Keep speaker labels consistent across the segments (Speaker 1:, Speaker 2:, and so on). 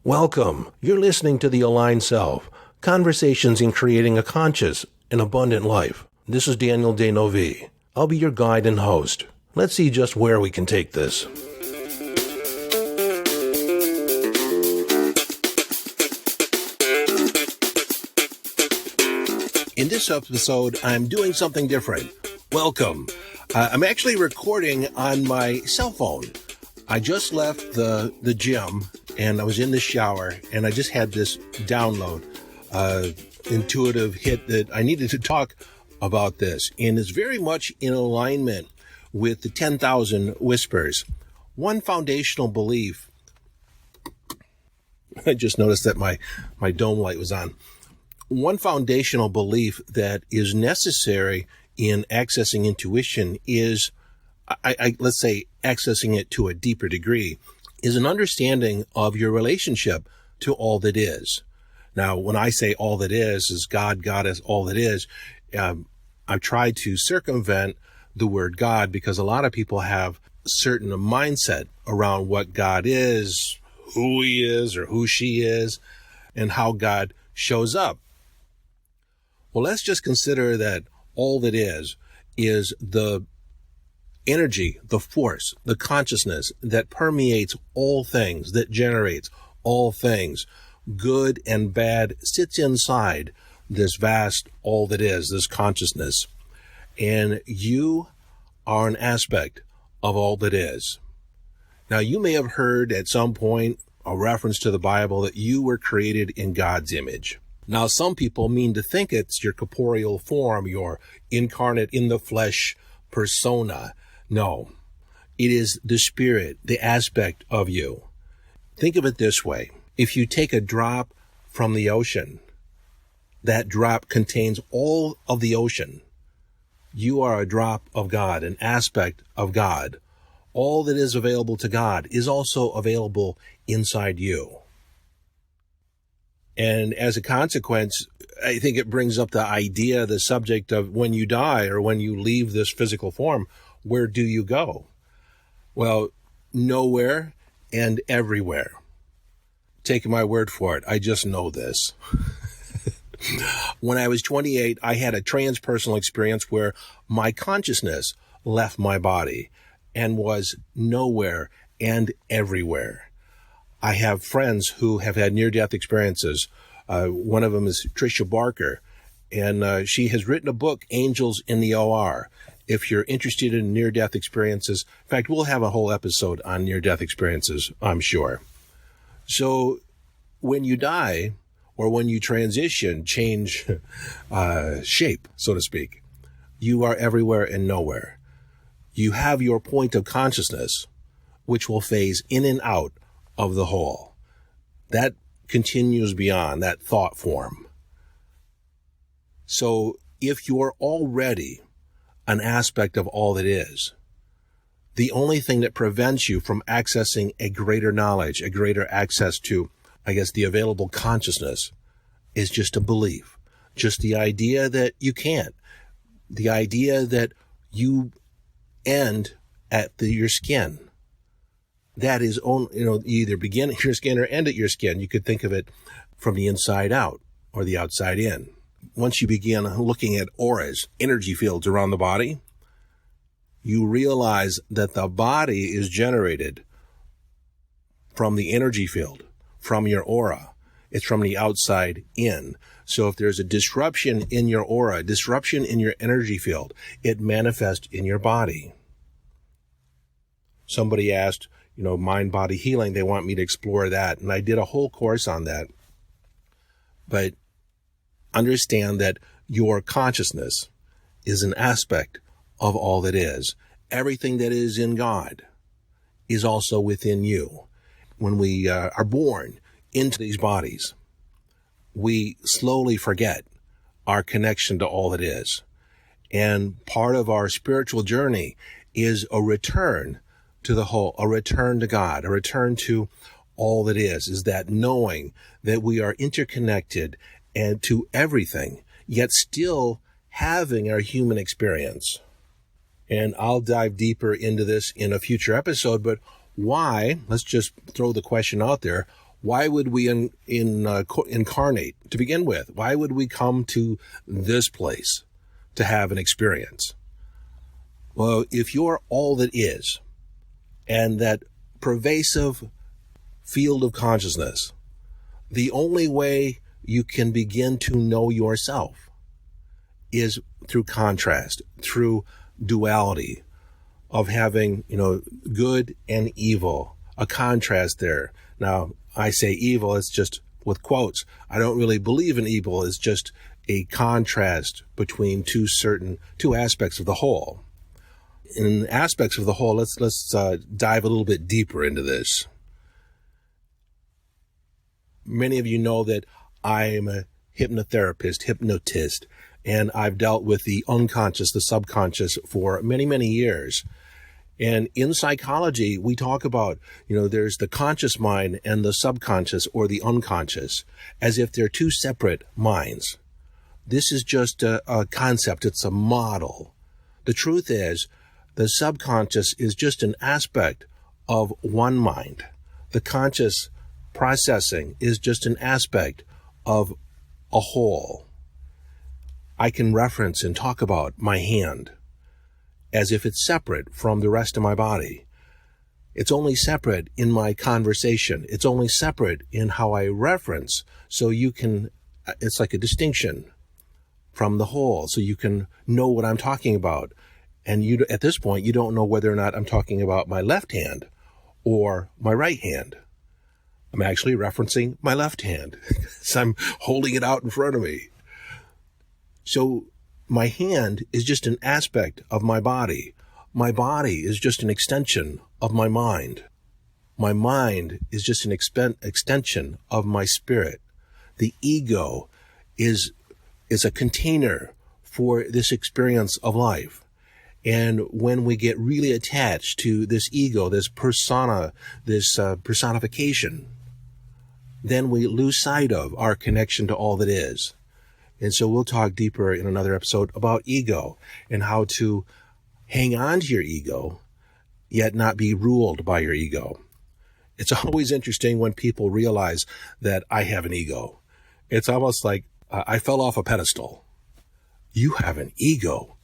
Speaker 1: Welcome. You're listening to The Aligned Self, Conversations in Creating a Conscious and Abundant Life. This is Daniel Denovi. I'll be your guide and host. Let's see just where we can take this. In this episode, I'm doing something different. Welcome. I'm actually recording on my cell phone. I just left the gym and I was in the shower and I just had this download, intuitive hit that I needed to talk about this. And it's very much in alignment with the 10,000 whispers. One foundational belief. I just noticed that my dome light was on. One foundational belief that is necessary in accessing intuition is, let's say, accessing it to a deeper degree, is an understanding of your relationship to all that is. Now, when I say all that is God, God is all that is, I've tried to circumvent the word God because a lot of people have a certain mindset around what God is, who he is or who she is, and how God shows up. Well, let's just consider that all that is the energy, the force, the consciousness that permeates all things, that generates all things, good and bad, sits inside this vast all that is, this consciousness. And you are an aspect of all that is. Now, you may have heard at some point a reference to the Bible that you were created in God's image. Now, some people mean to think it's your corporeal form, your incarnate in the flesh persona. No, it is the spirit, the aspect of you. Think of it this way. If you take a drop from the ocean, that drop contains all of the ocean. You are a drop of God, an aspect of God. All that is available to God is also available inside you. And as a consequence, I think it brings up the idea, the subject of when you die or when you leave this physical form, where do you go? Well, nowhere and everywhere. Take my word for it. I just know this. When I was 28, I had a transpersonal experience where my consciousness left my body and was nowhere and everywhere. I have friends who have had near-death experiences. One of them is Tricia Barker, and she has written a book, Angels in the OR. If you're interested in near-death experiences, in fact, we'll have a whole episode on near-death experiences, I'm sure. So when you die, or when you transition, change shape, so to speak, you are everywhere and nowhere. You have your point of consciousness, which will phase in and out of the whole. That continues beyond that thought form. So if you're already an aspect of all that is, the only thing that prevents you from accessing a greater knowledge, a greater access to, I guess, the available consciousness is just a belief, just the idea that you can't, the idea that you end at your skin. That is only, you either begin at your skin or end at your skin. You could think of it from the inside out or the outside in. Once you begin looking at auras, energy fields around the body, you realize that the body is generated from the energy field, from your aura. It's from the outside in. So if there's a disruption in your aura, disruption in your energy field, it manifests in your body. Somebody asked, mind-body healing. They want me to explore that. And I did a whole course on that. But understand that your consciousness is an aspect of all that is. Everything that is in God is also within you. When we are born into these bodies, we slowly forget our connection to all that is. And part of our spiritual journey is a return to the whole, a return to God, a return to all that is that knowing that we are interconnected and to everything, yet still having our human experience. And I'll dive deeper into this in a future episode, but why, let's just throw the question out there, Why would we incarnate to begin with? Why would we come to this place to have an experience? Well, if you're all that is, and that pervasive field of consciousness, the only way you can begin to know yourself is through contrast, through duality of having, good and evil, a contrast there. Now, I say evil, it's just with quotes. I don't really believe in evil. It's just a contrast between two aspects of the whole. In aspects of the whole, let's dive a little bit deeper into this. Many of you know that I'm a hypnotist, and I've dealt with the unconscious, the subconscious for many, many years. And in psychology, we talk about, there's the conscious mind and the subconscious or the unconscious, as if they're two separate minds. This is just a concept. It's a model. The truth is, the subconscious is just an aspect of one mind. The conscious processing is just an aspect of a whole. I can reference and talk about my hand as if it's separate from the rest of my body. It's only separate in my conversation. It's only separate in how I reference. So it's like a distinction from the whole. So you can know what I'm talking about. And at this point, you don't know whether or not I'm talking about my left hand or my right hand. I'm actually referencing my left hand. So I'm holding it out in front of me. So my hand is just an aspect of my body. My body is just an extension of my mind. My mind is just an extension of my spirit. The ego is a container for this experience of life. And when we get really attached to this ego, this persona, this personification, then we lose sight of our connection to all that is. And so we'll talk deeper in another episode about ego and how to hang on to your ego, yet not be ruled by your ego. It's always interesting when people realize that I have an ego. It's almost like I fell off a pedestal. You have an ego.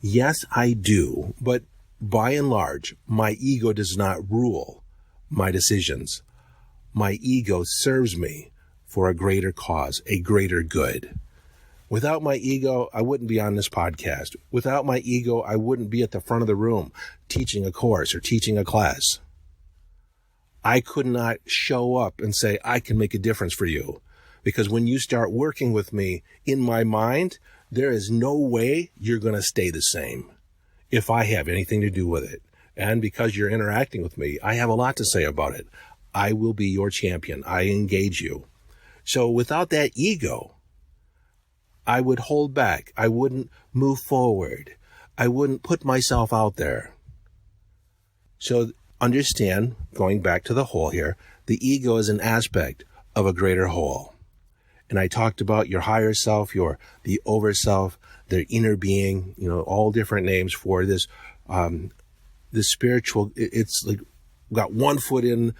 Speaker 1: Yes, I do. But by and large, my ego does not rule my decisions. My ego serves me for a greater cause, a greater good. Without my ego, I wouldn't be on this podcast. Without my ego, I wouldn't be at the front of the room teaching a course or teaching a class. I could not show up and say, I can make a difference for you. Because when you start working with me in my mind, there is no way you're going to stay the same if I have anything to do with it. And because you're interacting with me, I have a lot to say about it. I will be your champion. I engage you. So without that ego, I would hold back. I wouldn't move forward. I wouldn't put myself out there. So understand, going back to the whole here, the ego is an aspect of a greater whole. And I talked about your higher self, the over self, the inner being, all different names for this, the spiritual. It's like got one foot in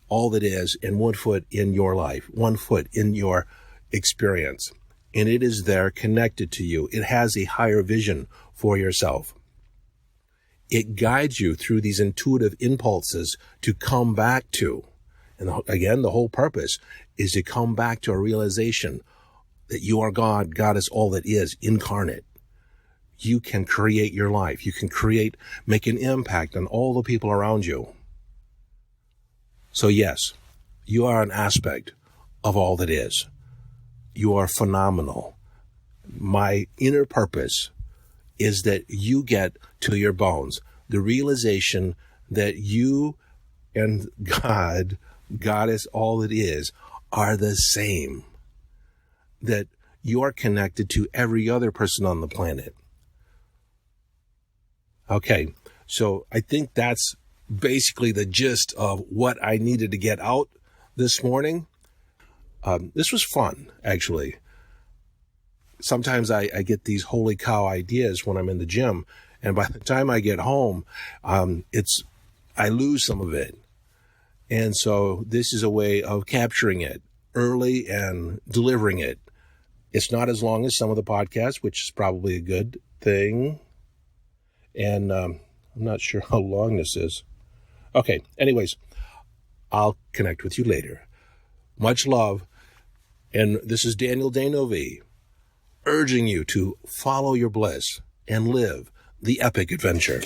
Speaker 1: all that is and one foot in your life, one foot in your experience. And it is there connected to you. It has a higher vision for yourself. It guides you through these intuitive impulses to come back to. And again, the whole purpose is to come back to a realization that you are God. God is all that is incarnate. You can create your life. You can make an impact on all the people around you. So yes, you are an aspect of all that is. You are phenomenal. My inner purpose is that you get to your bones, the realization that you and God is all it is, are the same. That you are connected to every other person on the planet. Okay, so I think that's basically the gist of what I needed to get out this morning. This was fun, actually. Sometimes I get these holy cow ideas when I'm in the gym, and by the time I get home, I lose some of it. And so this is a way of capturing it early and delivering it. It's not as long as some of the podcasts, which is probably a good thing. And I'm not sure how long this is. Okay, anyways, I'll connect with you later. Much love. And this is Daniel Danovi, urging you to follow your bliss and live the epic adventure.